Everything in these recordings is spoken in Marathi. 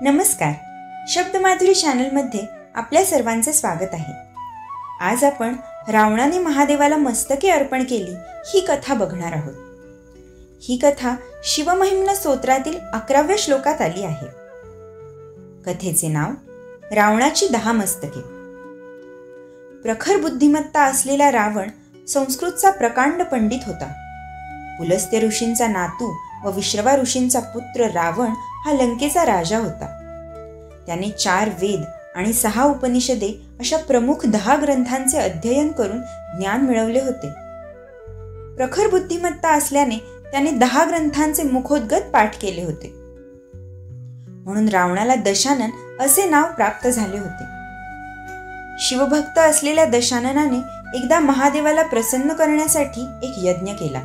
नमस्कार. शब्दमाधुरी चॅनलमध्ये आपल्या सर्वांचे स्वागत आहे. आज आपण रावणाने महादेवाला मस्तके अर्पण केली ही कथा बघणार आहोत. ही कथा शिवमहिम्न स्तोत्रातील 11व्या श्लोकात आली आहे. कथेचे नाव रावणाची 10 मस्तके. प्रखर बुद्धिमत्ता असलेला रावण संस्कृतचा प्रकांड पंडित होता. पुलस्त्य ऋषींचा नातू व विश्रवा ऋषींचा पुत्र रावण हा लंकेचा राजा होता. त्याने 4 वेद आणि 6 उपनिषदे अशा प्रमुख 10 ग्रंथांचे अध्ययन करून ज्ञान मिळवले होते. प्रखर बुद्धिमत्ता असल्याने त्याने 10 ग्रंथांचे मुखोद्गत पाठ केले होते. म्हणून रावणाला दशानन असे नाव प्राप्त झाले होते. शिवभक्त असलेल्या दशाननाने एकदा महादेवाला प्रसन्न करण्यासाठी एक यज्ञ केला.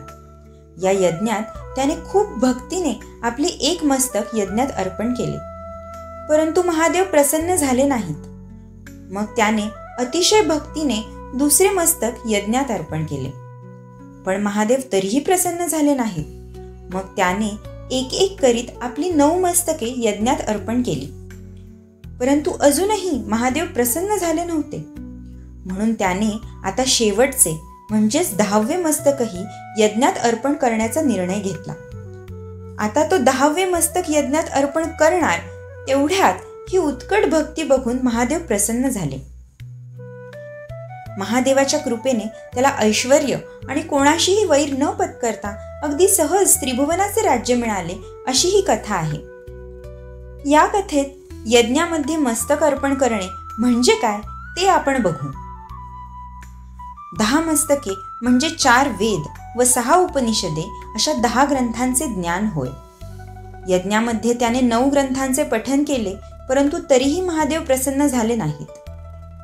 या यज्ञात त्याने खूप भक्तीने आपले एक मस्तक यज्ञात अर्पण केले, परंतु महादेव प्रसन्न झाले नाहीत. मग त्याने अतिशय भक्तीने दुसरे मस्तक यज्ञात अर्पण केले, पण महादेव तरीही प्रसन्न झाले नाहीत. मग त्याने एक एक करीत आपली 9 मस्तके यज्ञात अर्पण केली, परंतु अजूनही महादेव प्रसन्न झाले नव्हते. म्हणून त्याने आता शेवटचे म्हणजेच 10वे मस्तकही यज्ञात अर्पण करण्याचा निर्णय घेतला. आता तो 10वे मस्तक यज्ञात अर्पण करणार तेवढ्यात ही उत्कट भक्ती बघून महादेव प्रसन्न झाले. महादेवाच्या कृपेने त्याला ऐश्वर्य आणि कोणाशीही वैर न पत्करता अगदी सहज त्रिभुवनाचे राज्य मिळाले अशी ही कथा आहे. या कथेत यज्ञामध्ये मस्तक अर्पण करणे म्हणजे काय ते आपण बघू. 10 मस्तके म्हणजे 4 वेद व 6 उपनिषदे अशा 10 ग्रंथांचे ज्ञान होय. यज्ञामध्ये त्याने 9 ग्रंथांचे पठन केले, परंतु तरीही महादेव प्रसन्न झाले नाहीत.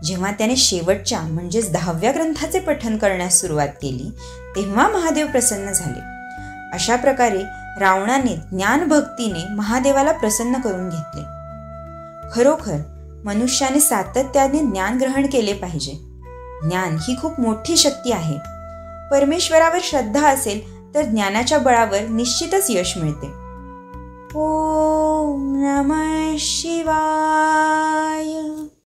जेव्हा त्याने शेवटच्या म्हणजेच 10व्या ग्रंथाचे पठन करण्यास सुरुवात केली तेव्हा महादेव प्रसन्न झाले. अशा प्रकारे रावणाने ज्ञानभक्तीने महादेवाला प्रसन्न करून घेतले. खरोखर मनुष्याने सातत्याने ज्ञान ग्रहण केले पाहिजे. ज्ञान ही खूप मोठी शक्ती आहे. परमेश्वरावर श्रद्धा असेल तर ज्ञानाच्या बळावर निश्चितच यश मिळते. ओम नमः शिवाय.